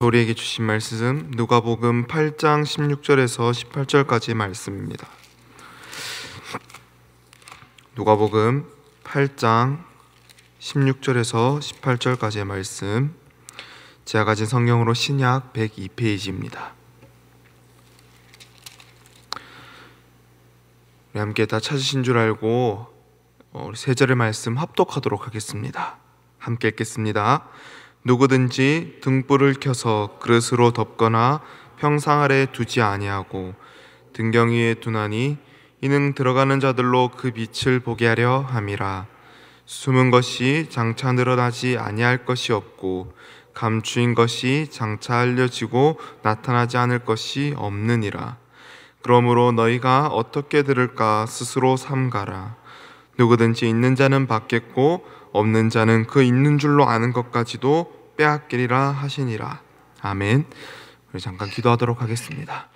우리에게 주신 말씀 누가복음 8장 16절에서 18절까지의 말씀입니다. 누가복음 8장 16절에서 18절까지의 말씀, 제가 가진 성경으로 신약 102페이지입니다. 우리 함께 다 찾으신 줄 알고 세 절의 말씀 합독하도록 하겠습니다. 함께 읽겠습니다. 누구든지 등불을 켜서 그릇으로 덮거나 평상 아래 두지 아니하고 등경 위에 두나니 이는 들어가는 자들로 그 빛을 보게 하려 함이라. 숨은 것이 장차 늘어나지 아니할 것이 없고 감추인 것이 장차 알려지고 나타나지 않을 것이 없느니라. 그러므로 너희가 어떻게 들을까 스스로 삼가라. 누구든지 있는 자는 받겠고 없는 자는 그 있는 줄로 아는 것까지도 빼앗기리라 하시니라. 아멘. 우리 잠깐 기도하도록 하겠습니다.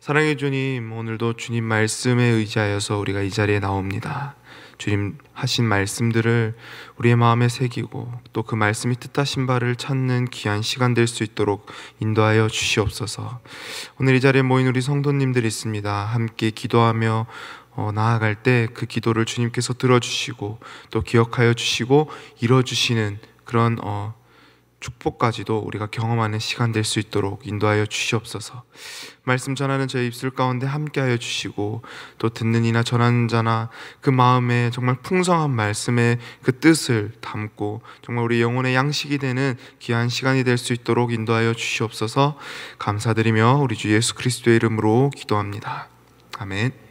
사랑의 주님, 오늘도 주님 말씀에 의지하여서 우리가 이 자리에 나옵니다. 주님 하신 말씀들을 우리의 마음에 새기고 또 그 말씀이 뜻하신 바를 찾는 귀한 시간 될 수 있도록 인도하여 주시옵소서. 오늘 이 자리에 모인 우리 성도님들이 있습니다. 함께 기도하며 나아갈 때 그 기도를 주님께서 들어주시고 또 기억하여 주시고 이뤄주시는 그런 축복까지도 우리가 경험하는 시간 될 수 있도록 인도하여 주시옵소서. 말씀 전하는 저의 입술 가운데 함께하여 주시고 또 듣는 이나 전하는 자나 그 마음에 정말 풍성한 말씀의 그 뜻을 담고 정말 우리 영혼의 양식이 되는 귀한 시간이 될 수 있도록 인도하여 주시옵소서. 감사드리며 우리 주 예수 그리스도의 이름으로 기도합니다. 아멘.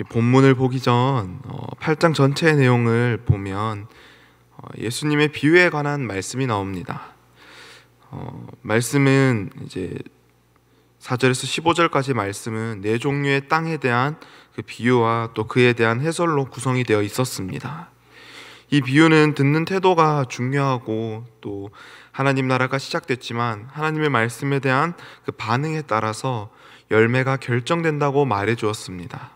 본문을 보기 전 8장 전체의 내용을 보면 예수님의 비유에 관한 말씀이 나옵니다. 말씀은 이제 4절에서 15절까지 말씀은 네 종류의 땅에 대한 그 비유와 또 그에 대한 해설로 구성이 되어 있었습니다. 이 비유는 듣는 태도가 중요하고 또 하나님 나라가 시작됐지만 하나님의 말씀에 대한 그 반응에 따라서 열매가 결정된다고 말해 주었습니다.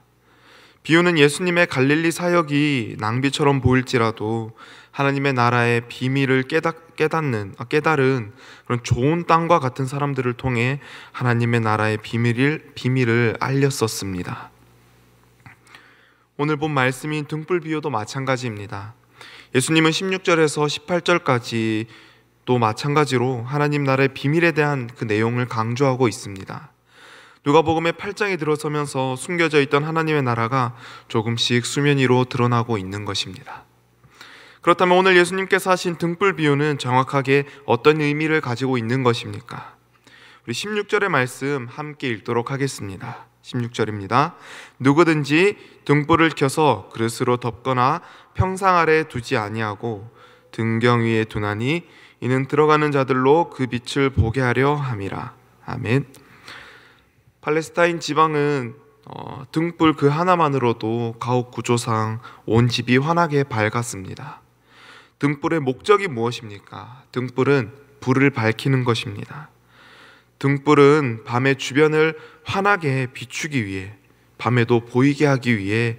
비유는 예수님의 갈릴리 사역이 낭비처럼 보일지라도 하나님의 나라의 비밀을 깨달은 그런 좋은 땅과 같은 사람들을 통해 하나님의 나라의 비밀을 알렸었습니다. 오늘 본 말씀인 등불 비유도 마찬가지입니다. 예수님은 16절에서 18절까지 또 마찬가지로 하나님 나라의 비밀에 대한 그 내용을 강조하고 있습니다. 누가복음의 8장에 들어서면서 숨겨져 있던 하나님의 나라가 조금씩 수면 위로 드러나고 있는 것입니다. 그렇다면 오늘 예수님께서 하신 등불 비유는 정확하게 어떤 의미를 가지고 있는 것입니까? 우리 16절의 말씀 함께 읽도록 하겠습니다. 16절입니다. 누구든지 등불을 켜서 그릇으로 덮거나 평상 아래 두지 아니하고 등경 위에 두나니 이는 들어가는 자들로 그 빛을 보게 하려 함이라. 아멘. 팔레스타인 지방은 등불 그 하나만으로도 가옥 구조상 온 집이 환하게 밝았습니다. 등불의 목적이 무엇입니까? 등불은 불을 밝히는 것입니다. 등불은 밤의 주변을 환하게 비추기 위해, 밤에도 보이게 하기 위해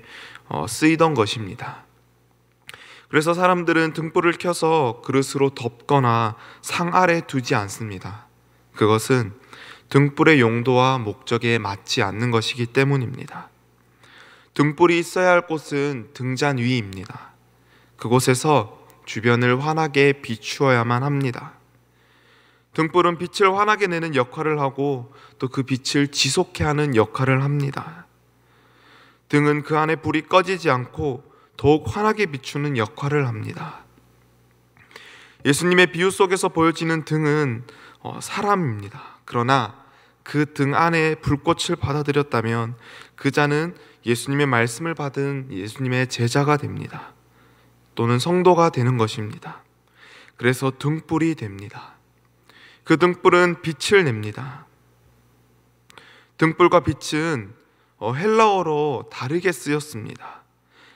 쓰이던 것입니다. 그래서 사람들은 등불을 켜서 그릇으로 덮거나 상 아래 두지 않습니다. 그것은 등불의 용도와 목적에 맞지 않는 것이기 때문입니다. 등불이 있어야 할 곳은 등잔 위입니다. 그곳에서 주변을 환하게 비추어야만 합니다. 등불은 빛을 환하게 내는 역할을 하고 또 그 빛을 지속해 하는 역할을 합니다. 등은 그 안에 불이 꺼지지 않고 더욱 환하게 비추는 역할을 합니다. 예수님의 비유 속에서 보여지는 등은 사람입니다. 그러나 그 등 안에 불꽃을 받아들였다면 그 자는 예수님의 말씀을 받은 예수님의 제자가 됩니다. 또는 성도가 되는 것입니다. 그래서 등불이 됩니다. 그 등불은 빛을 냅니다. 등불과 빛은 헬라어로 다르게 쓰였습니다.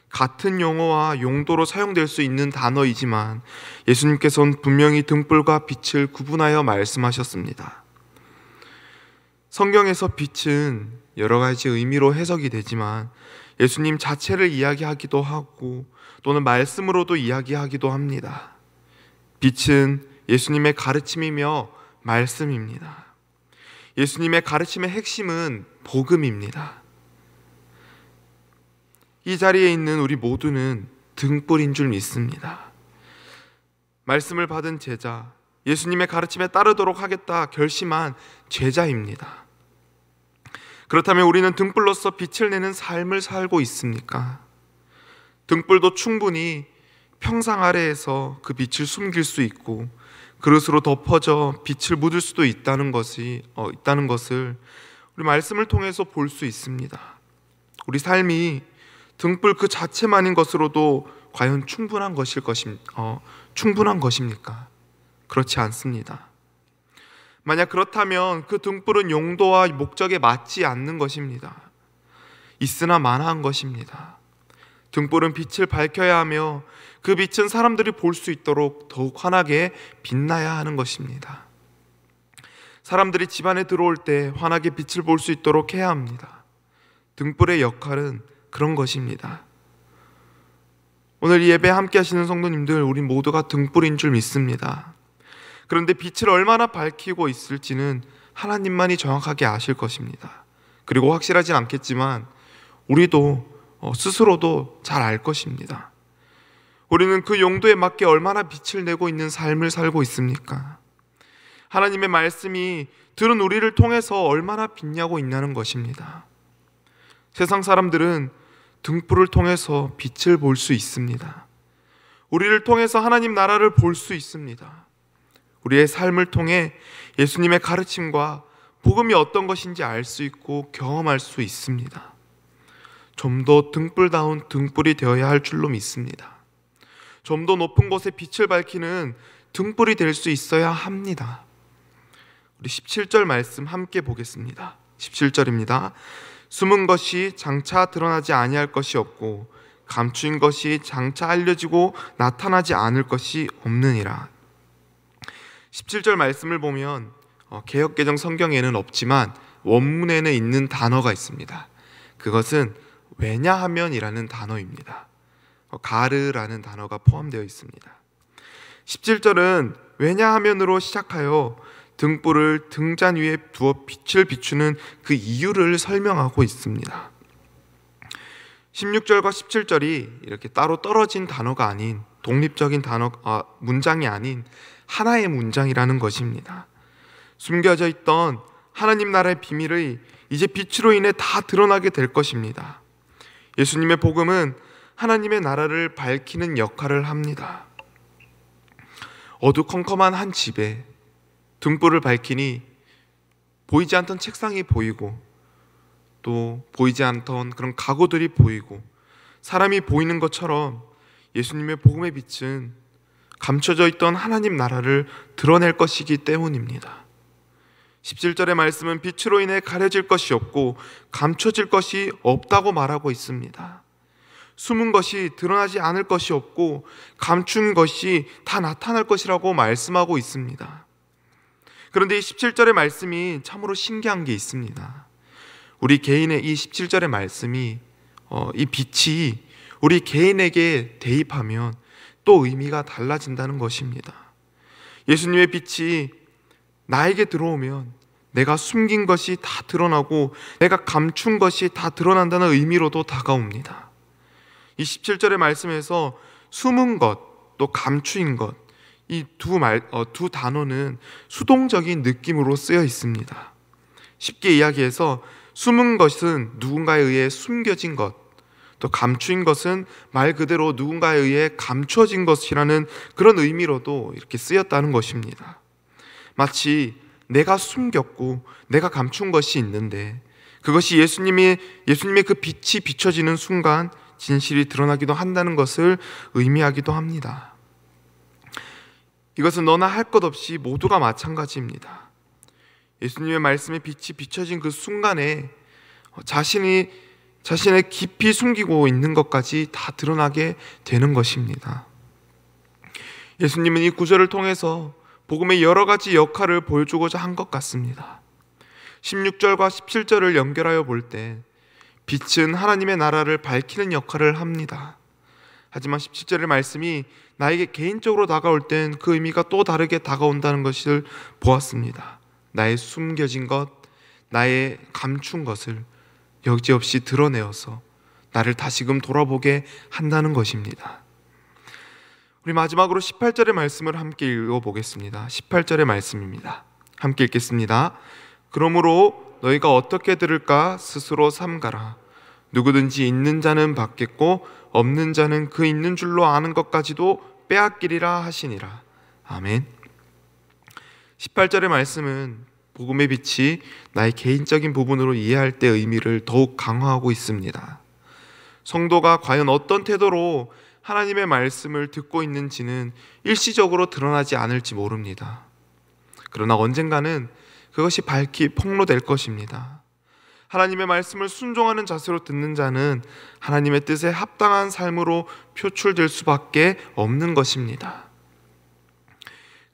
같은 용어와 용도로 사용될 수 있는 단어이지만 예수님께서는 분명히 등불과 빛을 구분하여 말씀하셨습니다. 성경에서 빛은 여러 가지 의미로 해석이 되지만 예수님 자체를 이야기하기도 하고 또는 말씀으로도 이야기하기도 합니다. 빛은 예수님의 가르침이며 말씀입니다. 예수님의 가르침의 핵심은 복음입니다. 이 자리에 있는 우리 모두는 등불인 줄 믿습니다. 말씀을 받은 제자, 예수님의 가르침에 따르도록 하겠다 결심한 제자입니다. 그렇다면 우리는 등불로서 빛을 내는 삶을 살고 있습니까? 등불도 충분히 평상 아래에서 그 빛을 숨길 수 있고 그릇으로 덮어져 빛을 묻을 수도 있다는 것을 우리 말씀을 통해서 볼 수 있습니다. 우리 삶이 등불 그 자체만인 것으로도 과연 충분한 것입니까? 그렇지 않습니다. 만약 그렇다면 그 등불은 용도와 목적에 맞지 않는 것입니다. 있으나 마나한 것입니다. 등불은 빛을 밝혀야 하며 그 빛은 사람들이 볼 수 있도록 더욱 환하게 빛나야 하는 것입니다. 사람들이 집 안에 들어올 때 환하게 빛을 볼 수 있도록 해야 합니다. 등불의 역할은 그런 것입니다. 오늘 이 예배 함께 하시는 성도님들, 우리 모두가 등불인 줄 믿습니다. 그런데 빛을 얼마나 밝히고 있을지는 하나님만이 정확하게 아실 것입니다. 그리고 확실하진 않겠지만 우리도 스스로도 잘 알 것입니다. 우리는 그 용도에 맞게 얼마나 빛을 내고 있는 삶을 살고 있습니까? 하나님의 말씀이 들은 우리를 통해서 얼마나 빛나고 있냐는 것입니다. 세상 사람들은 등불을 통해서 빛을 볼 수 있습니다. 우리를 통해서 하나님 나라를 볼 수 있습니다. 우리의 삶을 통해 예수님의 가르침과 복음이 어떤 것인지 알 수 있고 경험할 수 있습니다. 좀 더 등불다운 등불이 되어야 할 줄로 믿습니다. 좀 더 높은 곳에 빛을 밝히는 등불이 될 수 있어야 합니다. 우리 17절 말씀 함께 보겠습니다. 17절입니다. 숨은 것이 장차 드러나지 아니할 것이 없고 감추인 것이 장차 알려지고 나타나지 않을 것이 없느니라. 17절 말씀을 보면 개역개정 성경에는 없지만 원문에는 있는 단어가 있습니다. 그것은 왜냐하면이라는 단어입니다. 가르라는 단어가 포함되어 있습니다. 17절은 왜냐하면으로 시작하여 등불을 등잔 위에 두어 빛을 비추는 그 이유를 설명하고 있습니다. 16절과 17절이 이렇게 따로 떨어진 단어가 아닌 독립적인 문장이 아닌 하나의 문장이라는 것입니다. 숨겨져 있던 하나님 나라의 비밀이 이제 빛으로 인해 다 드러나게 될 것입니다. 예수님의 복음은 하나님의 나라를 밝히는 역할을 합니다. 어두컴컴한 한 집에 등불을 밝히니 보이지 않던 책상이 보이고 또 보이지 않던 그런 가구들이 보이고 사람이 보이는 것처럼 예수님의 복음의 빛은 감춰져 있던 하나님 나라를 드러낼 것이기 때문입니다. 17절의 말씀은 빛으로 인해 가려질 것이 없고 감춰질 것이 없다고 말하고 있습니다. 숨은 것이 드러나지 않을 것이 없고 감춘 것이 다 나타날 것이라고 말씀하고 있습니다. 그런데 이 17절의 말씀이 참으로 신기한 게 있습니다. 우리 개인의 이 17절의 말씀이 이 빛이 우리 개인에게 대입하면 또 의미가 달라진다는 것입니다. 예수님의 빛이 나에게 들어오면 내가 숨긴 것이 다 드러나고 내가 감춘 것이 다 드러난다는 의미로도 다가옵니다. 이 17절의 말씀에서 숨은 것, 또 감추인 것, 이 두 단어는 수동적인 느낌으로 쓰여 있습니다. 쉽게 이야기해서 숨은 것은 누군가에 의해 숨겨진 것, 또 감추인 것은 말 그대로 누군가에 의해 감춰진 것이라는 그런 의미로도 이렇게 쓰였다는 것입니다. 마치 내가 숨겼고 내가 감춘 것이 있는데 그것이 예수님의 그 빛이 비춰지는 순간 진실이 드러나기도 한다는 것을 의미하기도 합니다. 이것은 너나 할 것 없이 모두가 마찬가지입니다. 예수님의 말씀의 빛이 비춰진 그 순간에 자신의 깊이 숨기고 있는 것까지 다 드러나게 되는 것입니다. 예수님은 이 구절을 통해서 복음의 여러 가지 역할을 보여주고자 한 것 같습니다. 16절과 17절을 연결하여 볼 때 빛은 하나님의 나라를 밝히는 역할을 합니다. 하지만 17절의 말씀이 나에게 개인적으로 다가올 땐 그 의미가 또 다르게 다가온다는 것을 보았습니다. 나의 숨겨진 것, 나의 감춘 것을 여지없이 드러내어서 나를 다시금 돌아보게 한다는 것입니다. 우리 마지막으로 18절의 말씀을 함께 읽어보겠습니다. 18절의 말씀입니다. 함께 읽겠습니다. 그러므로 너희가 어떻게 들을까 스스로 삼가라. 누구든지 있는 자는 받겠고 없는 자는 그 있는 줄로 아는 것까지도 빼앗기리라 하시니라. 아멘. 18절의 말씀은 복음의 빛이 나의 개인적인 부분으로 이해할 때 의미를 더욱 강화하고 있습니다. 성도가 과연 어떤 태도로 하나님의 말씀을 듣고 있는지는 일시적으로 드러나지 않을지 모릅니다. 그러나 언젠가는 그것이 밝히 폭로될 것입니다. 하나님의 말씀을 순종하는 자세로 듣는 자는 하나님의 뜻에 합당한 삶으로 표출될 수밖에 없는 것입니다.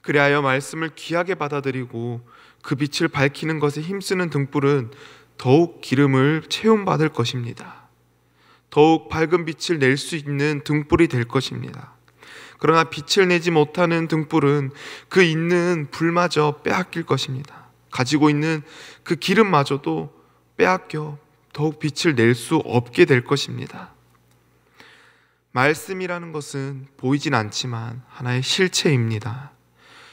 그리하여 말씀을 귀하게 받아들이고 그 빛을 밝히는 것에 힘쓰는 등불은 더욱 기름을 채움받을 것입니다. 더욱 밝은 빛을 낼 수 있는 등불이 될 것입니다. 그러나 빛을 내지 못하는 등불은 그 있는 불마저 빼앗길 것입니다. 가지고 있는 그 기름마저도 빼앗겨 더욱 빛을 낼 수 없게 될 것입니다. 말씀이라는 것은 보이진 않지만 하나의 실체입니다.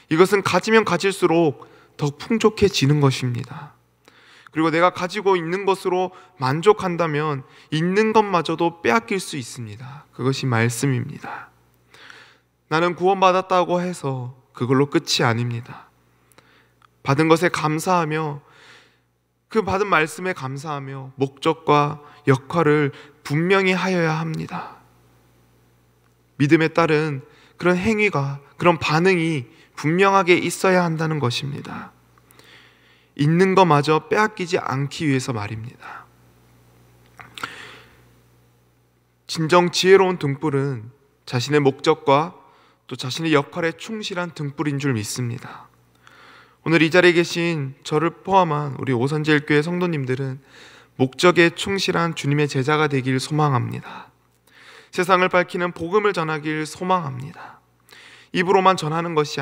이것은 가지면 가질수록 더 풍족해지는 것입니다. 그리고 내가 가지고 있는 것으로 만족한다면 있는 것마저도 빼앗길 수 있습니다. 그것이 말씀입니다. 나는 구원받았다고 해서 그걸로 끝이 아닙니다. 받은 것에 감사하며 그 받은 말씀에 감사하며 목적과 역할을 분명히 하여야 합니다. 믿음에 따른 그런 행위가, 그런 반응이 분명하게 있어야 한다는 것입니다. 있는 것마저 빼앗기지 않기 위해서 말입니다. 진정 지혜로운 등불은 자신의 목적과 또 자신의 역할에 충실한 등불인 줄 믿습니다. 오늘 이 자리에 계신 저를 포함한 우리 오선제일교회 성도님들은 목적에 충실한 주님의 제자가 되길 소망합니다. 세상을 밝히는 복음을 전하길 소망합니다. 입으로만 전하는 것이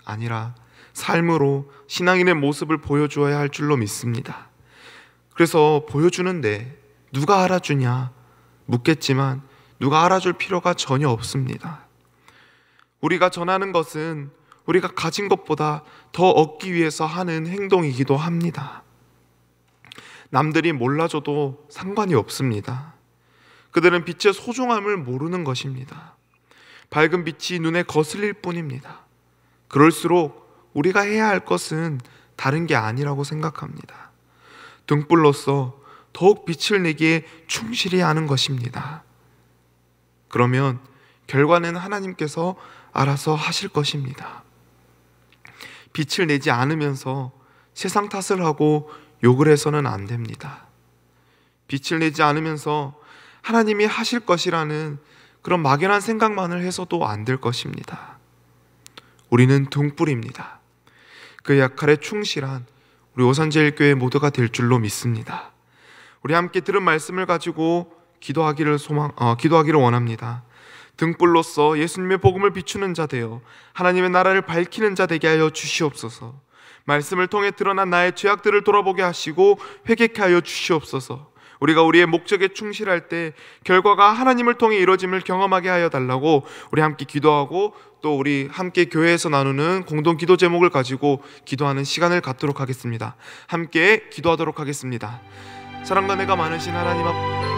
아니라 삶으로 신앙인의 모습을 보여주어야 할 줄로 믿습니다. 그래서 보여주는데 누가 알아주냐 묻겠지만 누가 알아줄 필요가 전혀 없습니다. 우리가 전하는 것은 우리가 가진 것보다 더 얻기 위해서 하는 행동이기도 합니다. 남들이 몰라줘도 상관이 없습니다. 그들은 빛의 소중함을 모르는 것입니다. 밝은 빛이 눈에 거슬릴 뿐입니다. 그럴수록 우리가 해야 할 것은 다른 게 아니라고 생각합니다. 등불로서 더욱 빛을 내기에 충실히 하는 것입니다. 그러면 결과는 하나님께서 알아서 하실 것입니다. 빛을 내지 않으면서 세상 탓을 하고 욕을 해서는 안 됩니다. 빛을 내지 않으면서 하나님이 하실 것이라는 그런 막연한 생각만을 해서도 안 될 것입니다. 우리는 등불입니다. 그 역할에 충실한 우리 오산제일교회 모두가 될 줄로 믿습니다. 우리 함께 들은 말씀을 가지고 기도하기를 원합니다. 등불로서 예수님의 복음을 비추는 자 되어 하나님의 나라를 밝히는 자 되게 하여 주시옵소서. 말씀을 통해 드러난 나의 죄악들을 돌아보게 하시고 회개케 하여 주시옵소서. 우리가 우리의 목적에 충실할 때 결과가 하나님을 통해 이루어짐을 경험하게 하여 달라고 우리 함께 기도하고 또 우리 함께 교회에서 나누는 공동 기도 제목을 가지고 기도하는 시간을 갖도록 하겠습니다. 함께 기도하도록 하겠습니다. 사랑과 은혜가 많으신 하나님 앞